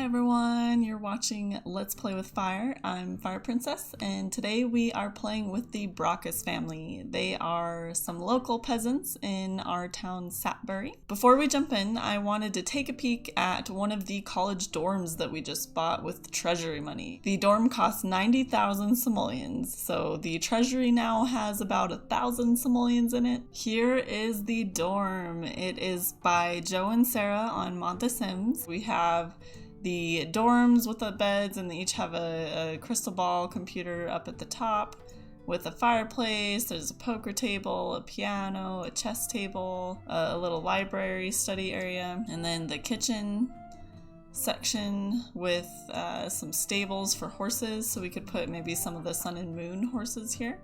everyone, you're watching Let's Play with Fire. I'm Fire Princess, and today we are playing with the Brocas family. They are some local peasants in our town Sapbury. Before we jump in, I wanted to take a peek at one of the college dorms that we just bought with treasury money. The dorm costs 90,000 simoleons, so the treasury now has about 1,000 simoleons in it. Here is the dorm. It is by Joe and Sarah on Mont de Sims. We have the dorms with the beds, and they each have a crystal ball computer up at the top with a fireplace. There's a poker table, a piano, a chess table, a little library study area, and then the kitchen section with some stables for horses, so we could put maybe some of the sun and moon horses here.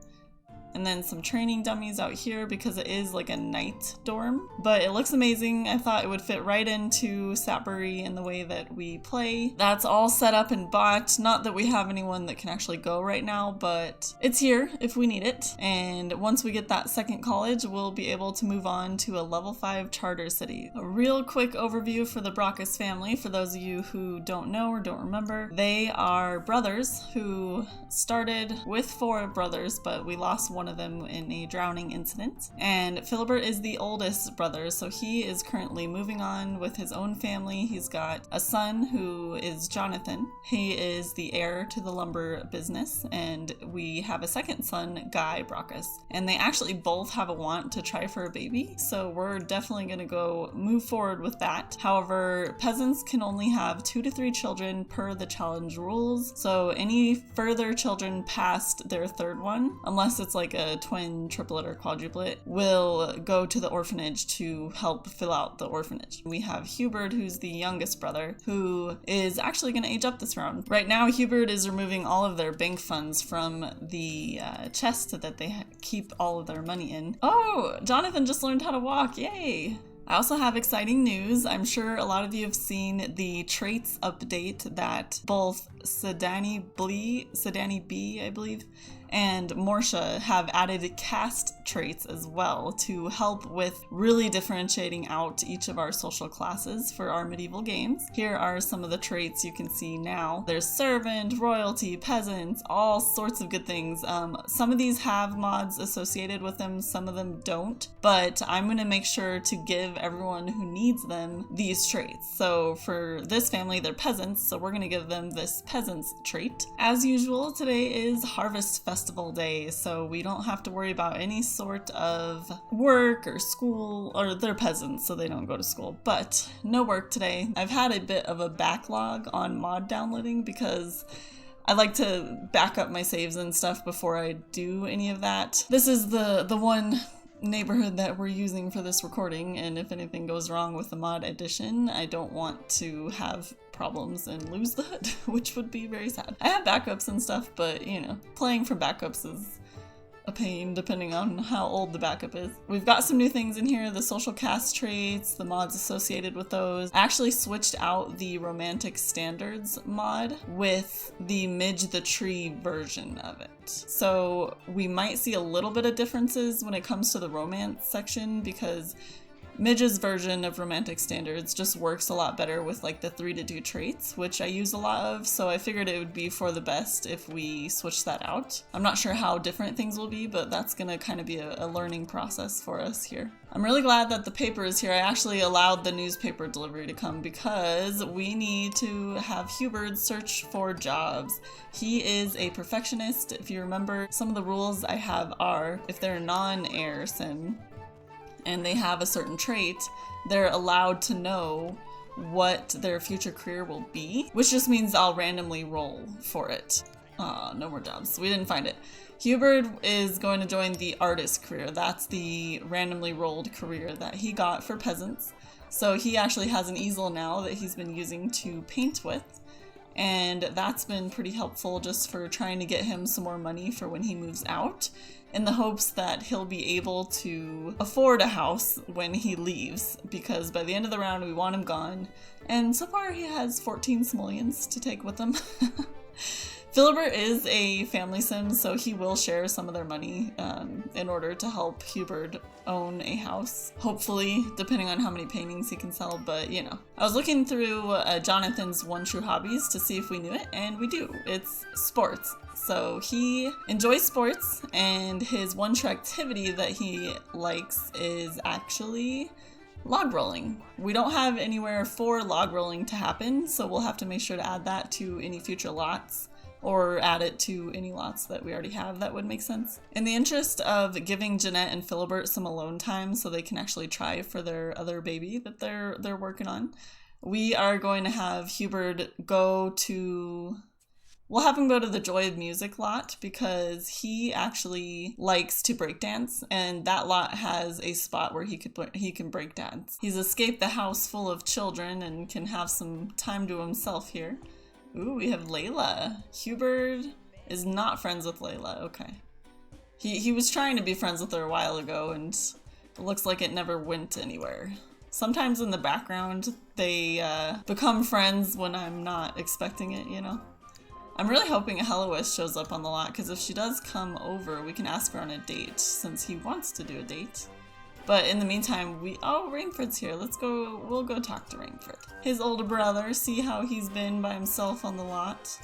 And then some training dummies out here because it is like a night dorm. But it looks amazing. I thought it would fit right into Sapbury in the way that we play. That's all set up and bought. Not that we have anyone that can actually go right now, but it's here if we need it. And once we get that second college, we'll be able to move on to a level 5 charter city. A real quick overview for the Brocas family, for those of you who don't know or don't remember. They are brothers who started with 4 brothers, but we lost one of them in a drowning incident. And Philibert is the oldest brother, so he is currently moving on with his own family. He's got a son who is Jonathan. He is the heir to the lumber business, and we have a second son, Guy Brocas. And they actually both have a want to try for a baby, so we're definitely going to go move forward with that. However, peasants can only have 2 to 3 children per the challenge rules, so any further children past their third one, unless it's like a twin, triplet, or quadruplet, will go to the orphanage to help fill out the orphanage. We have Hubbard, who's the youngest brother, who is actually going to age up this round. Right now, Hubbard is removing all of their bank funds from the chest that they keep all of their money in. Oh, Jonathan just learned how to walk. Yay! I also have exciting news. I'm sure a lot of you have seen the traits update that both Sedani B, I believe, and Morsha have added caste traits as well to help with really differentiating out each of our social classes for our medieval games. Here are some of the traits you can see now. There's servant, royalty, peasants, all sorts of good things. Some of these have mods associated with them, some of them don't, but I'm going to make sure to give everyone who needs them these traits. So for this family, they're peasants, so we're going to give them this peasants trait. As usual, today is Harvest Festival Day, so we don't have to worry about any sort of work or school, or they're peasants, so they don't go to school, but no work today. I've had a bit of a backlog on mod downloading because I like to back up my saves and stuff before I do any of that. This is the one neighborhood that we're using for this recording, and if anything goes wrong with the mod edition, I don't want to have problems and lose the HUD, which would be very sad. I have backups and stuff, but you know, playing from backups is a pain depending on how old the backup is. We've got some new things in here, the social caste traits, the mods associated with those. I actually switched out the romantic standards mod with the Midge the Tree version of it. So we might see a little bit of differences when it comes to the romance section, because Midge's version of romantic standards just works a lot better with like the 3-to-2 traits, which I use a lot of, so I figured it would be for the best if we switch that out. I'm not sure how different things will be, but that's gonna kind of be a learning process for us here. I'm really glad that the paper is here. I actually allowed the newspaper delivery to come because we need to have Hubbard search for jobs. He is a perfectionist. If you remember, some of the rules I have are, if they're non-heir sim, and they have a certain trait, they're allowed to know what their future career will be, which just means I'll randomly roll for it. No more jobs. We didn't find it. Hubbard is going to join the artist career. That's the randomly rolled career that he got for peasants. So he actually has an easel now that he's been using to paint with, and that's been pretty helpful just for trying to get him some more money for when he moves out, in the hopes that he'll be able to afford a house when he leaves, because by the end of the round we want him gone, and so far he has 14 simoleons to take with him. Philibert is a family sim, so he will share some of their money in order to help Hubbard own a house. Hopefully, depending on how many paintings he can sell, but you know. I was looking through Jonathan's One True Hobbies to see if we knew it, and we do. It's sports. So he enjoys sports, and his one true activity that he likes is actually log rolling. We don't have anywhere for log rolling to happen, so we'll have to make sure to add that to any future lots, or add it to any lots that we already have. That would make sense. In the interest of giving Jeanette and Philibert some alone time so they can actually try for their other baby that they're working on, we are going to have Hubbard go to... We'll have him go to the Joy of Music lot because he actually likes to breakdance, and that lot has a spot where he can breakdance. He's escaped the house full of children and can have some time to himself here. Ooh, we have Layla. Hubbard is not friends with Layla. Okay. He was trying to be friends with her a while ago, and it looks like it never went anywhere. Sometimes in the background, they become friends when I'm not expecting it, you know? I'm really hoping Helois shows up on the lot, because if she does come over, we can ask her on a date, since he wants to do a date. But in the meantime, oh, Rainford's here. We'll go talk to Rainford. His older brother, see how he's been by himself on the lot.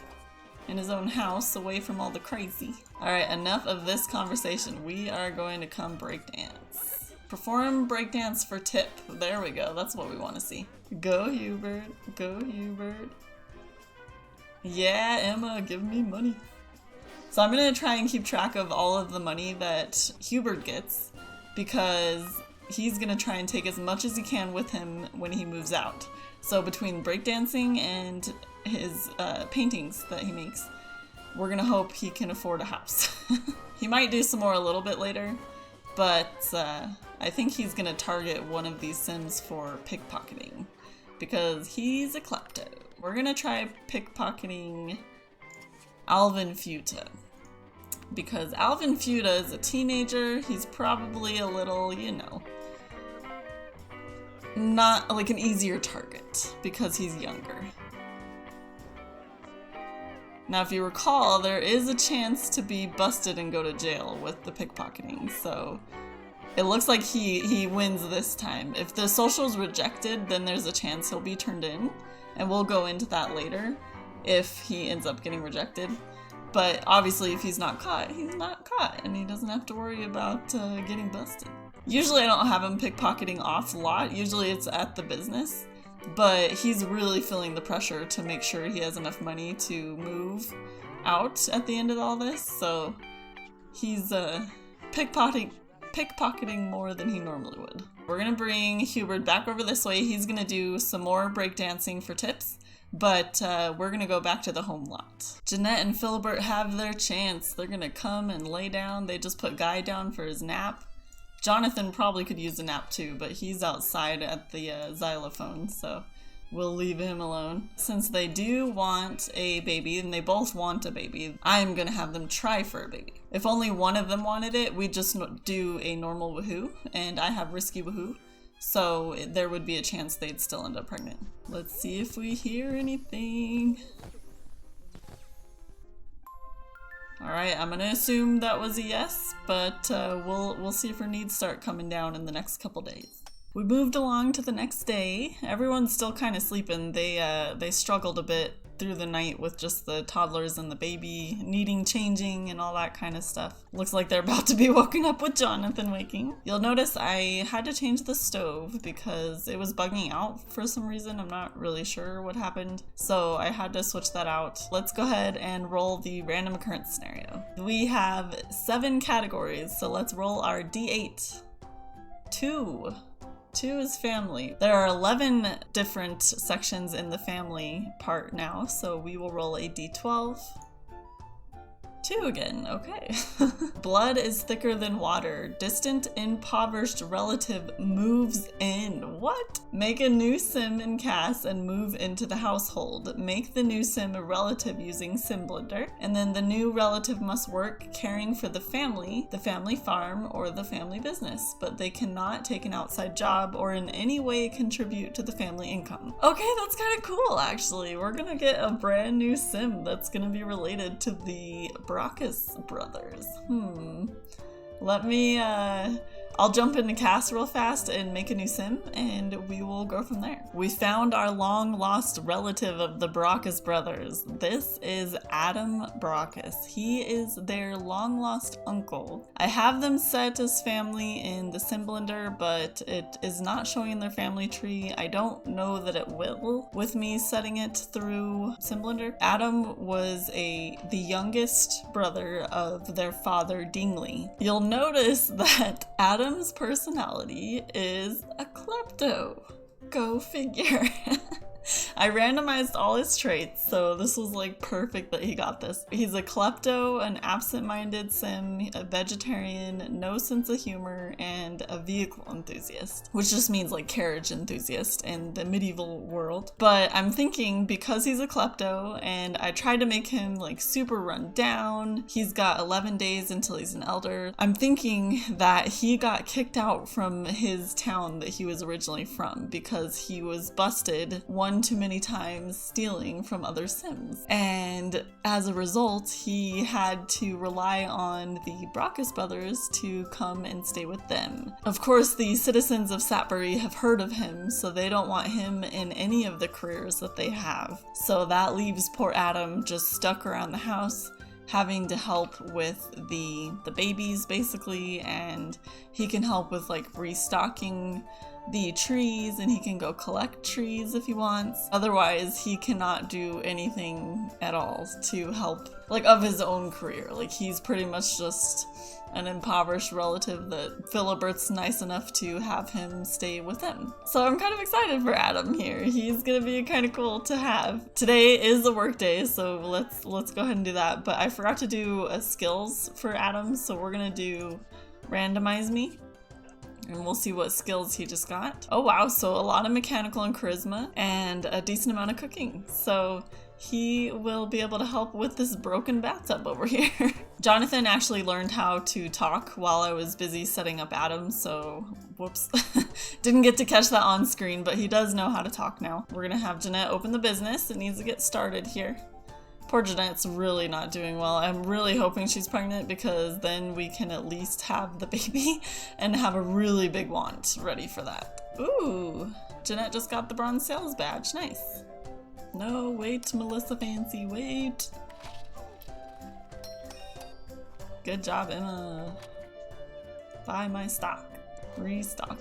In his own house, away from all the crazy. Alright, enough of this conversation. We are going to come breakdance. Perform breakdance for tip. There we go, that's what we want to see. Go Hubbard, go Hubbard. Yeah, Emma, give me money. So I'm gonna try and keep track of all of the money that Hubbard gets, because he's gonna try and take as much as he can with him when he moves out. So between breakdancing and his paintings that he makes, we're gonna hope he can afford a house. He might do some more a little bit later, but I think he's gonna target one of these sims for pickpocketing, because he's a klepto. We're gonna try pickpocketing Alvin Futa. Because Alvin Futa is a teenager, he's probably a little, you know, not like an easier target because he's younger. Now, if you recall, there is a chance to be busted and go to jail with the pickpocketing, so it looks like he wins this time. If the social's rejected, then there's a chance he'll be turned in, and we'll go into that later if he ends up getting rejected. But obviously, if he's not caught, he's not caught, and he doesn't have to worry about getting busted. Usually I don't have him pickpocketing off lot, usually it's at the business, but he's really feeling the pressure to make sure he has enough money to move out at the end of all this, so he's pickpocketing more than he normally would. We're gonna bring Hubbard back over this way. He's gonna do some more breakdancing for tips, but we're gonna go back to the home lot. Jeanette and Philibert have their chance. They're gonna come and lay down. They just put Guy down for his nap. Jonathan probably could use a nap too, but he's outside at the xylophone, so we'll leave him alone. Since they do want a baby, and they both want a baby, I'm gonna have them try for a baby. If only one of them wanted it, we'd just do a normal woohoo, and I have risky woohoo, so there would be a chance they'd still end up pregnant. Let's see if we hear anything. Alright, I'm gonna assume that was a yes, but we'll see if her needs start coming down in the next couple days. We moved along to the next day. Everyone's still kind of sleeping. They struggled a bit through the night with just the toddlers and the baby needing changing and all that kind of stuff. Looks like they're about to be woken up with Jonathan waking. You'll notice I had to change the stove because it was bugging out for some reason. I'm not really sure what happened, so I had to switch that out. Let's go ahead and roll the random occurrence scenario. We have 7 categories, so let's roll our D8. 2 is family. There are 11 different sections in the family part now, so we will roll a D12, 2 again, okay. Blood is thicker than water. Distant, impoverished relative moves in. What? Make a new sim in Cass and move into the household. Make the new sim a relative using Sim Blender, and then the new relative must work caring for the family farm, or the family business, but they cannot take an outside job or in any way contribute to the family income. Okay, that's kind of cool, actually. We're gonna get a brand new sim that's gonna be related to the Brocas brothers. Let me, I'll jump into Cass real fast and make a new sim, and we will go from there. We found our long-lost relative of the Brocas brothers. This is Adam Brocas. He is their long-lost uncle. I have them set as family in the Sim Blender, but it is not showing their family tree. I don't know that it will with me setting it through Sim Blender. Adam was the youngest brother of their father, Dingley. You'll notice that Adam's personality is a klepto. Go figure. I randomized all his traits, so this was like perfect that he got this. He's a klepto, an absent-minded sim, a vegetarian, no sense of humor, and a vehicle enthusiast, which just means like carriage enthusiast in the medieval world. But I'm thinking because he's a klepto and I tried to make him like super run down, he's got 11 days until he's an elder. I'm thinking that he got kicked out from his town that he was originally from because he was busted one too many times stealing from other Sims. And as a result, he had to rely on the Brocas brothers to come and stay with them. Of course, the citizens of Sapbury have heard of him, so they don't want him in any of the careers that they have. So that leaves poor Adam just stuck around the house, having to help with the babies basically, and he can help with like restocking the trees, and he can go collect trees if he wants. Otherwise, he cannot do anything at all to help, like, of his own career. Like, he's pretty much just an impoverished relative that Philibert's nice enough to have him stay with him. So I'm kind of excited for Adam here. He's gonna be kind of cool to have. Today is a work day, so let's go ahead and do that. But I forgot to do a skills for Adam, so we're gonna do randomize me. And we'll see what skills he just got. Oh wow, so a lot of mechanical and charisma and a decent amount of cooking. So he will be able to help with this broken bathtub over here. Jonathan actually learned how to talk while I was busy setting up Adam, so whoops. Didn't get to catch that on screen, but he does know how to talk now. We're gonna have Jeanette open the business. It needs to get started here. Poor Jeanette's really not doing well. I'm really hoping she's pregnant because then we can at least have the baby and have a really big want ready for that. Ooh, Jeanette just got the bronze sales badge. Nice. No, wait, Melissa Fancy, wait. Good job, Emma. Buy my stock. Restock.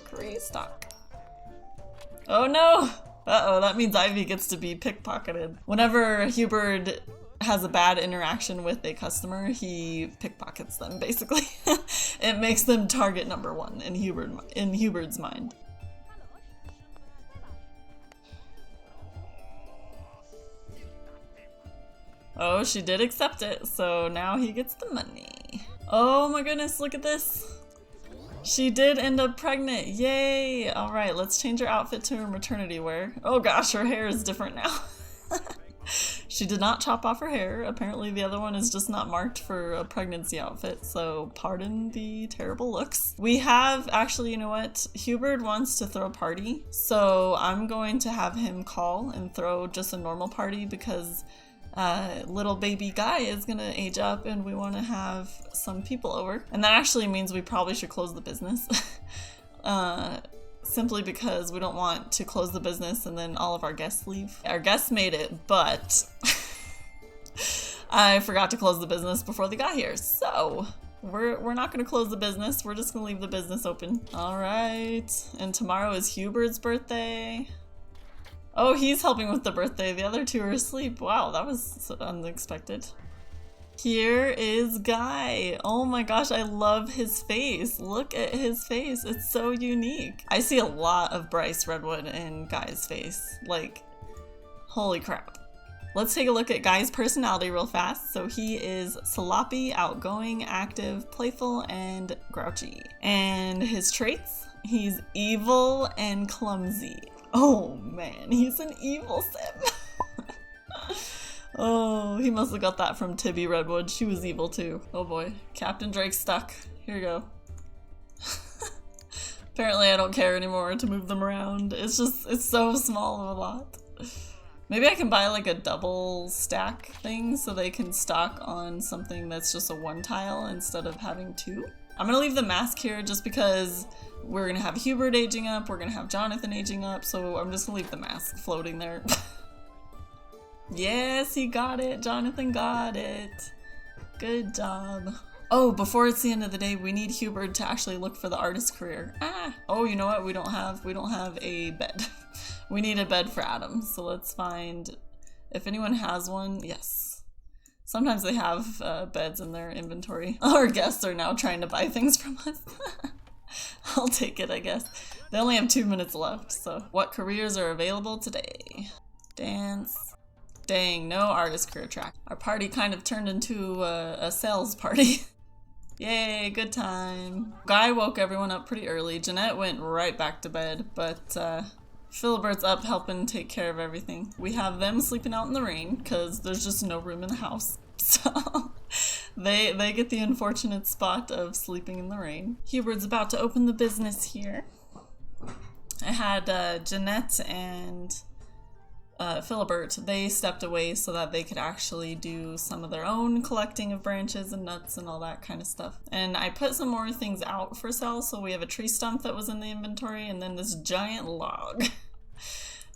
Oh no! Uh-oh, that means Ivy gets to be pickpocketed. Whenever Hubbard has a bad interaction with a customer, he pickpockets them, basically. It makes them target number one in Hubbard's mind. Oh, she did accept it, so now he gets the money. Oh my goodness, look at this. She did end up pregnant, yay! Alright, let's change her outfit to her maternity wear. Oh gosh, her hair is different now. She did not chop off her hair. Apparently the other one is just not marked for a pregnancy outfit, so pardon the terrible looks. We have, actually, you know what? Hubbard wants to throw a party, so I'm going to have him call and throw just a normal party because little baby guy is gonna age up and we want to have some people over. And that actually means we probably should close the business. Simply because we don't want to close the business and then all of our guests leave. Our guests made it, but I forgot to close the business before they got here. So we're not gonna close the business. We're just gonna leave the business open. All right, and tomorrow is Hubbard's birthday. Oh, he's helping with the birthday. The other two are asleep. Wow, that was so unexpected. Here is Guy. Oh my gosh, I love his face. Look at his face. It's so unique. I see a lot of Bryce Redwood in Guy's face. Like, holy crap. Let's take a look at Guy's personality real fast. So he is sloppy, outgoing, active, playful, and grouchy. And his traits, he's evil and clumsy. Oh man, he's an evil sim. Oh, he must have got that from Tibby Redwood. She was evil too. Oh boy, Captain Drake's stuck. Here we go. Apparently I don't care anymore to move them around. It's so small of a lot. Maybe I can buy like a double stack thing so they can stock on something that's just a one tile instead of having two. I'm gonna leave the mask here just because we're gonna have Hubbard aging up, we're gonna have Jonathan aging up, so I'm just gonna leave the mask floating there. Yes, he got it. Jonathan got it. Good job. Oh, before it's the end of the day, we need Hubbard to actually look for the artist career. Oh, you know what? We don't have a bed. We need a bed for Adam. So let's find if anyone has one. Yes. Sometimes they have beds in their inventory. Our guests are now trying to buy things from us. I'll take it, I guess. They only have 2 minutes left. So what careers are available today? Dance. Dang, no artist career track. Our party kind of turned into a sales party. Yay, good time. Guy woke everyone up pretty early. Jeanette went right back to bed, but Philbert's up helping take care of everything. We have them sleeping out in the rain because there's just no room in the house. So they get the unfortunate spot of sleeping in the rain. Hubbard's about to open the business here. I had Jeanette and Philibert, they stepped away so that they could actually do some of their own collecting of branches and nuts and all that kind of stuff. And I put some more things out for sale, so we have a tree stump that was in the inventory and then this giant log.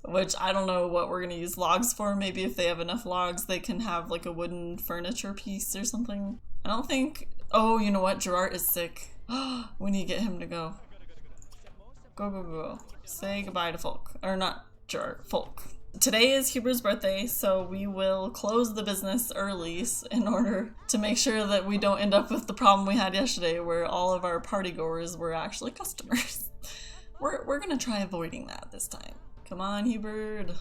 Which I don't know what we're gonna use logs for. Maybe if they have enough logs they can have like a wooden furniture piece or something. I don't think... Oh, you know what? Gerard is sick. We need to get him to go. Go, go, go. Say goodbye to Folk. Or not Gerard, Folk. Today is Hubert's birthday, so we will close the business early in order to make sure that we don't end up with the problem we had yesterday where all of our party goers were actually customers. We're gonna try avoiding that this time. Come on, Hubbard.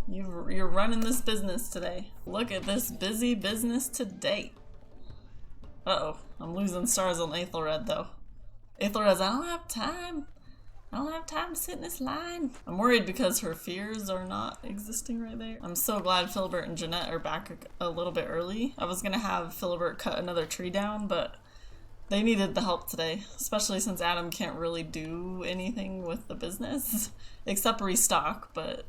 You're running this business today. Look at this busy business today. Uh-oh, I'm losing stars on Aethelred though. Aethelred's, I don't have time. I don't have time to sit in this line. I'm worried because her fears are not existing right there. I'm so glad Philibert and Jeanette are back a little bit early. I was gonna have Philibert cut another tree down, but they needed the help today, especially since Adam can't really do anything with the business, except restock, but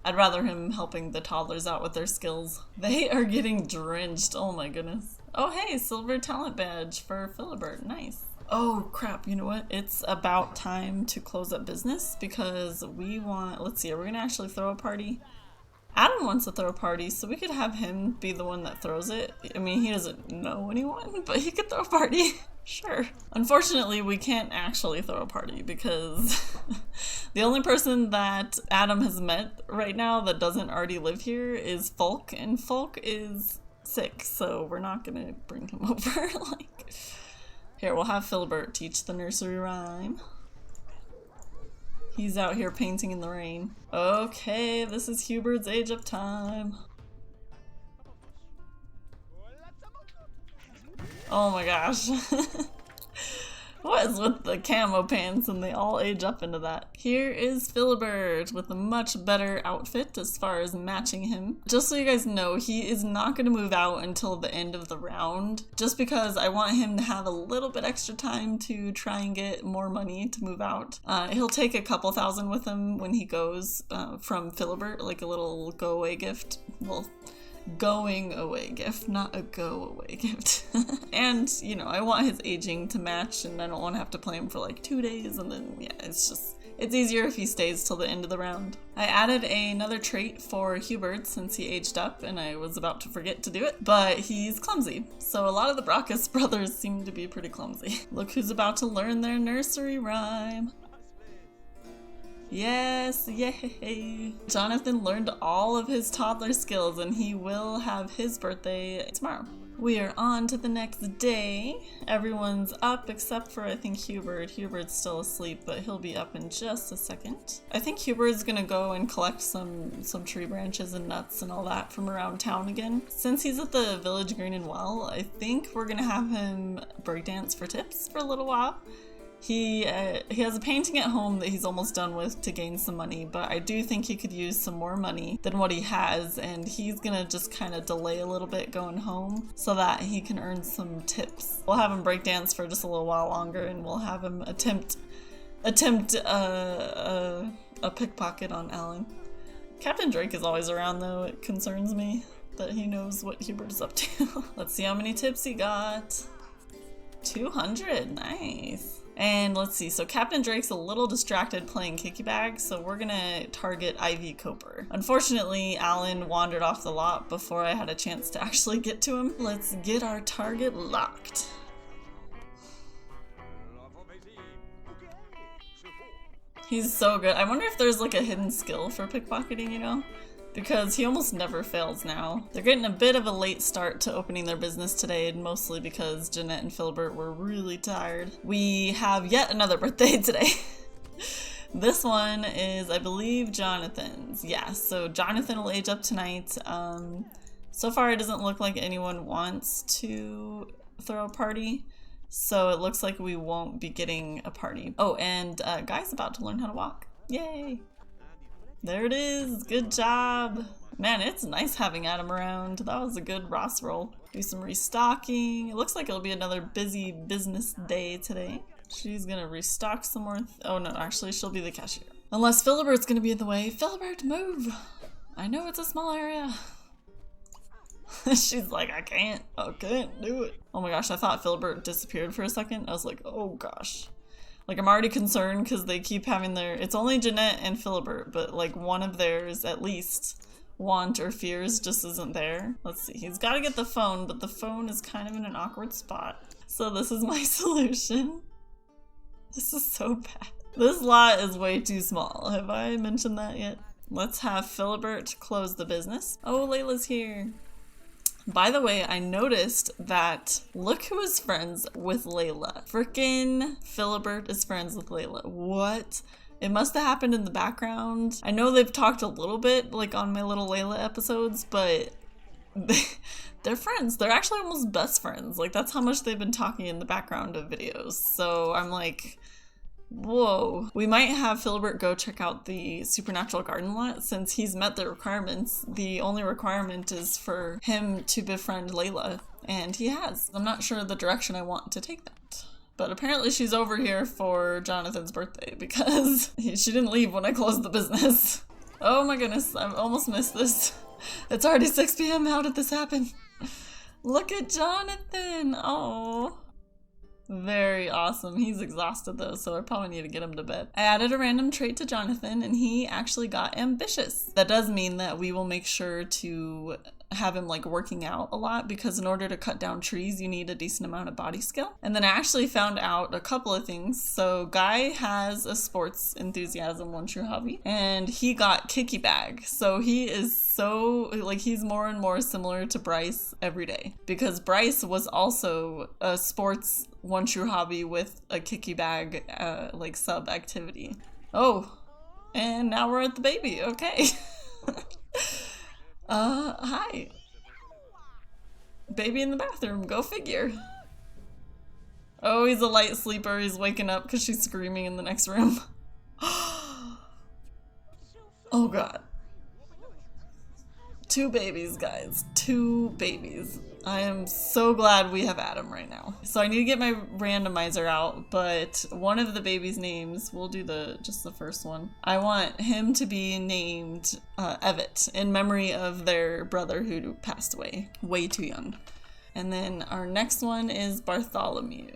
I'd rather him helping the toddlers out with their skills. They are getting drenched, oh my goodness. Oh hey, silver talent badge for Philibert, nice. Oh crap, you know what? It's about time to close up business because we want, let's see, are we gonna actually throw a party? Adam wants to throw a party, so we could have him be the one that throws it. I mean, he doesn't know anyone, but he could throw a party. Sure. Unfortunately, we can't actually throw a party because the only person that Adam has met right now that doesn't already live here is Folk, and Folk is sick, so we're not gonna bring him over. Like, here, we'll have Philibert teach the nursery rhyme. He's out here painting in the rain. Okay, this is Hubbard's age up time. Oh my gosh. What is with the camo pants and they all age up into that? Here is Philibert with a much better outfit as far as matching him. Just so you guys know, he is not going to move out until the end of the round, just because I want him to have a little bit extra time to try and get more money to move out. He'll take a couple thousand with him when he goes from Philibert, like a little go away gift. Well, going away gift, not a go away gift. And, you know, I want his aging to match and I don't want to have to play him for like 2 days and then, yeah, it's easier if he stays till the end of the round. I added another trait for Hubbard since he aged up and I was about to forget to do it, but he's clumsy. So a lot of the Brocas brothers seem to be pretty clumsy. Look who's about to learn their nursery rhyme. Yes, yay! Jonathan learned all of his toddler skills and he will have his birthday tomorrow. We are on to the next day. Everyone's up except for I think Hubbard. Hubbard's still asleep, but he'll be up in just a second. I think Hubbard's gonna go and collect some tree branches and nuts and all that from around town again. Since he's at the Village Green and Well, I think we're gonna have him breakdance for tips for a little while. He has a painting at home that he's almost done with to gain some money, but I do think he could use some more money than what he has, and he's gonna just kind of delay a little bit going home so that he can earn some tips. We'll have him breakdance for just a little while longer, and we'll have him attempt a pickpocket on Alan. Captain Drake is always around though. It concerns me that he knows what Hubbard is up to. Let's see how many tips he got. 200, nice. And let's see, so Captain Drake's a little distracted playing kicky bag, so we're gonna target Ivy Coper. Unfortunately, Alan wandered off the lot before I had a chance to actually get to him. Let's get our target locked. He's so good. I wonder if there's like a hidden skill for pickpocketing, you know? Because he almost never fails now. They're getting a bit of a late start to opening their business today, and mostly because Jeanette and Philbert were really tired. We have yet another birthday today. This one is, I believe, Jonathan's. Yeah, so Jonathan will age up tonight. So far it doesn't look like anyone wants to throw a party, so it looks like we won't be getting a party. Oh, and Guy's about to learn how to walk. Yay! There it is, good job. Man, it's nice having Adam around. That was a good Ross roll. Do some restocking. It looks like it'll be another busy business day today. She's gonna restock some more. Oh no, actually she'll be the cashier. Unless Philibert's gonna be in the way. Philibert, move! I know it's a small area. She's like, I can't do it. Oh my gosh, I thought Philibert disappeared for a second. I was like, oh gosh. Like, I'm already concerned because they keep having their... It's only Jeanette and Philibert, but, like, one of theirs, at least, want or fears just isn't there. Let's see. He's got to get the phone, but the phone is kind of in an awkward spot. So this is my solution. This is so bad. This lot is way too small. Have I mentioned that yet? Let's have Philibert close the business. Oh, Layla's here. By the way, I noticed that look who is friends with Layla. Frickin' Philibert is friends with Layla. What? It must have happened in the background. I know they've talked a little bit, like on my little Layla episodes, but they're friends. They're actually almost best friends. Like, that's how much they've been talking in the background of videos. So I'm like, whoa. We might have Philibert go check out the Supernatural Garden lot since he's met the requirements. The only requirement is for him to befriend Layla, and he has. I'm not sure the direction I want to take that. But apparently she's over here for Jonathan's birthday because she didn't leave when I closed the business. Oh my goodness, I've almost missed this. It's already 6 p.m. How did this happen? Look at Jonathan. Oh. Very awesome. He's exhausted though, so I probably need to get him to bed. I added a random trait to Jonathan and he actually got ambitious. That does mean that we will make sure to have him like working out a lot because in order to cut down trees you need a decent amount of body skill. And then I actually found out a couple of things. So Guy has a sports enthusiasm, one true hobby, and he got kicky bag. So he is so like he's more and more similar to Bryce every day because Bryce was also a sports one true hobby with a kicky bag like sub activity. Oh, and now we're at the baby. Okay. Hi. Baby in the bathroom, go figure. Oh, he's a light sleeper. He's waking up because she's screaming in the next room. Oh god. 2 babies, guys. 2 babies. I am so glad we have Adam right now. So I need to get my randomizer out, but one of the babies' names, we'll do just the first one. I want him to be named Evet in memory of their brother who passed away way too young. And then our next one is Bartholomew.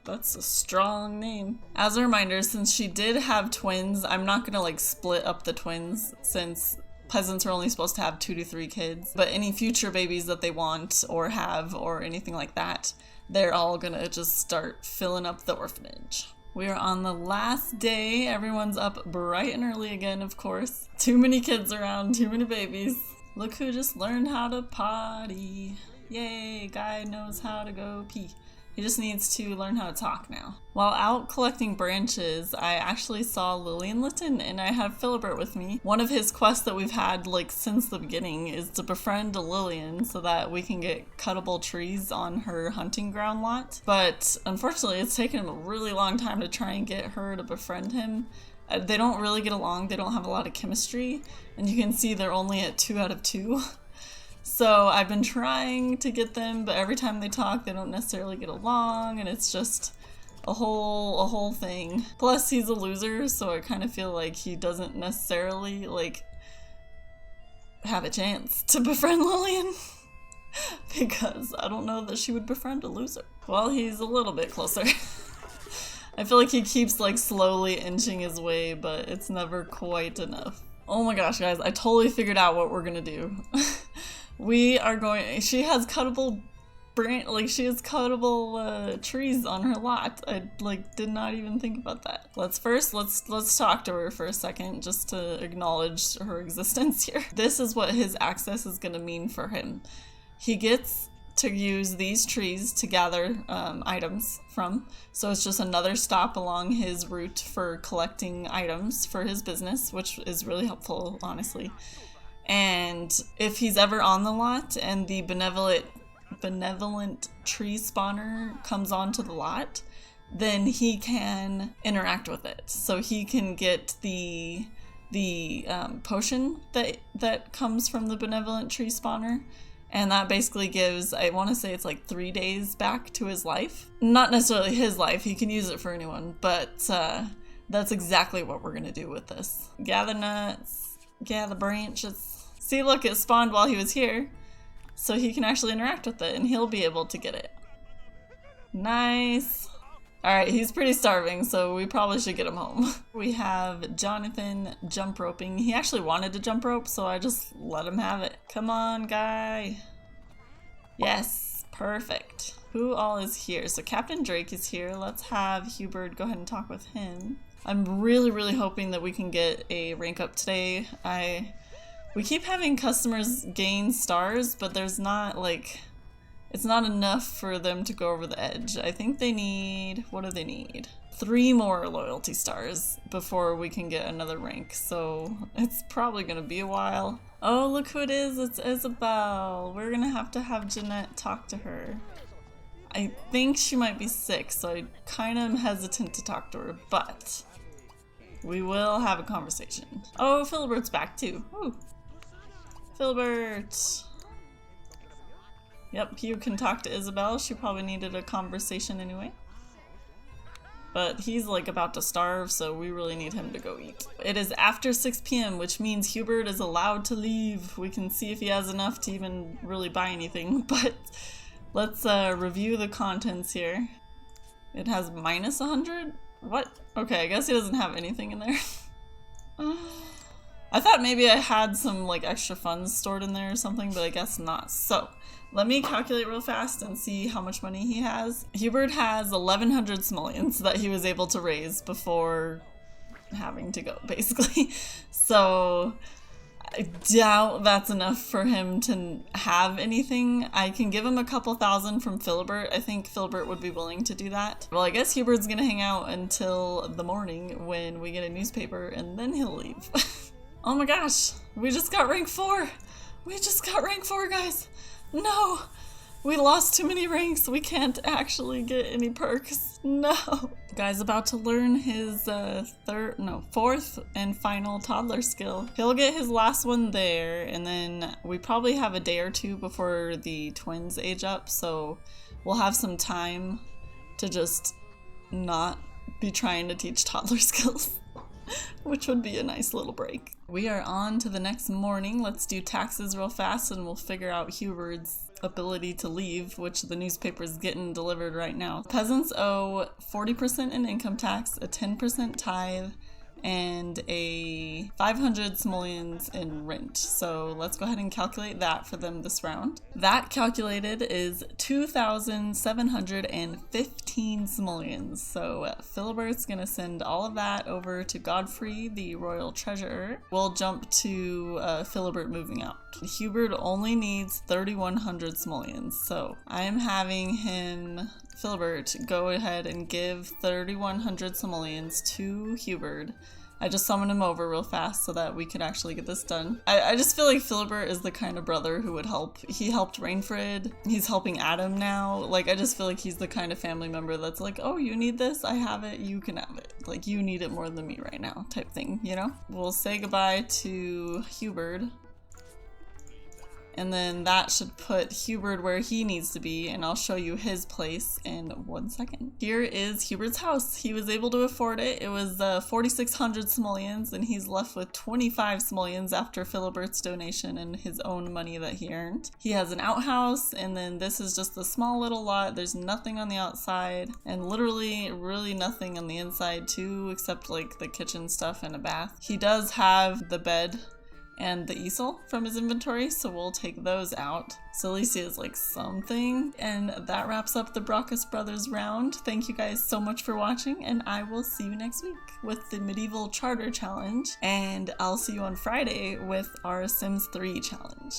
That's a strong name. As a reminder, since she did have twins, I'm not gonna like split up the twins since peasants are only supposed to have 2 to 3 kids, but any future babies that they want or have or anything like that, they're all gonna just start filling up the orphanage. We are on the last day. Everyone's up bright and early again, of course. Too many kids around, too many babies. Look who just learned how to potty. Yay, guy knows how to go pee. He just needs to learn how to talk now. While out collecting branches, I actually saw Lillian Litton, and I have Philibert with me. One of his quests that we've had like since the beginning is to befriend Lillian so that we can get cuttable trees on her hunting ground lot. But unfortunately, it's taken him a really long time to try and get her to befriend him. They don't really get along, they don't have a lot of chemistry, and you can see they're only at 2 out of 2. So I've been trying to get them, but every time they talk, they don't necessarily get along, and it's just a whole thing. Plus, he's a loser, so I kind of feel like he doesn't necessarily, like, have a chance to befriend Lillian. Because I don't know that she would befriend a loser. Well, he's a little bit closer. I feel like he keeps, like, slowly inching his way, but it's never quite enough. Oh my gosh, guys, I totally figured out what we're gonna do. She has cuttable trees on her lot. I did not even think about that. Let's talk to her for a second just to acknowledge her existence here. This is what his access is gonna mean for him. He gets to use these trees to gather items from, so it's just another stop along his route for collecting items for his business, which is really helpful, honestly. And if he's ever on the lot and the benevolent tree spawner comes onto the lot, then he can interact with it. So he can get the potion that comes from the benevolent tree spawner, and that basically gives, I want to say it's like 3 days back to his life. Not necessarily his life, he can use it for anyone, but that's exactly what we're gonna do with this. Gather nuts, gather branches. See, look, it spawned while he was here, so he can actually interact with it, and he'll be able to get it. Nice. Alright, he's pretty starving, so we probably should get him home. We have Jonathan jump roping. He actually wanted to jump rope, so I just let him have it. Come on, guy. Yes, perfect. Who all is here? So Captain Drake is here. Let's have Hubbard go ahead and talk with him. I'm really hoping that we can get a rank up today. We keep having customers gain stars, but there's not, like, it's not enough for them to go over the edge. I think they need, what do they need? 3 more loyalty stars before we can get another rank, so it's probably gonna be a while. Oh, look who it is, it's Isabel. We're gonna have Jeanette talk to her. I think she might be sick, so I kind of am hesitant to talk to her, but we will have a conversation. Oh, Philibert's back too. Ooh. Philibert! Yep, you can talk to Isabel. She probably needed a conversation anyway. But he's like about to starve, so we really need him to go eat. It is after 6 p.m., which means Hubbard is allowed to leave. We can see if he has enough to even really buy anything, but let's review the contents here. It has minus 100? What? Okay, I guess he doesn't have anything in there. I thought maybe I had some like extra funds stored in there or something, but I guess not. So let me calculate real fast and see how much money he has. Hubbard has 1,100 simoleons that he was able to raise before having to go, basically. So I doubt that's enough for him to have anything. I can give him a couple thousand from Philibert. I think Philibert would be willing to do that. Well, I guess Hubbard's gonna hang out until the morning when we get a newspaper, and then he'll leave. Oh my gosh, we just got rank 4. We just got rank 4, guys. No, we lost too many ranks. We can't actually get any perks. No. Guy's about to learn his fourth and final toddler skill. He'll get his last one there, and then we probably have a day or two before the twins age up, so we'll have some time to just not be trying to teach toddler skills. Which would be a nice little break. We are on to the next morning. Let's do taxes real fast and we'll figure out Hubbard's ability to leave, which the newspaper is getting delivered right now. Peasants owe 40% in income tax, a 10% tithe, and a 500 simoleons in rent. So let's go ahead and calculate that for them this round. That calculated is 2,715 simoleons. So Philibert's gonna send all of that over to Godfrey, the royal treasurer. We'll jump to Philibert moving out. Hubbard only needs 3,100 simoleons, so I'm having him, Philibert, go ahead and give 3,100 simoleons to Hubbard. I just summoned him over real fast so that we could actually get this done. I just feel like Philibert is the kind of brother who would help. He helped Rainfred. He's helping Adam now. Like, I just feel like he's the kind of family member that's like, oh, you need this? I have it. You can have it. Like, you need it more than me right now type thing, you know? We'll say goodbye to Hubbard. And then that should put Hubbard where he needs to be, and I'll show you his place in 1 second. Here is Hubbard's house. He was able to afford it. It was 4,600 simoleons, and he's left with 25 simoleons after Philibert's donation and his own money that he earned. He has an outhouse, and then this is just a small little lot. There's nothing on the outside, and literally really nothing on the inside too, except like the kitchen stuff and a bath. He does have the bed and the easel from his inventory, so we'll take those out. So Alicia is like something, and that wraps up the Brocas Brothers round. Thank you guys so much for watching, and I will see you next week with the Medieval Charter Challenge, and I'll see you on Friday with our Sims 3 challenge.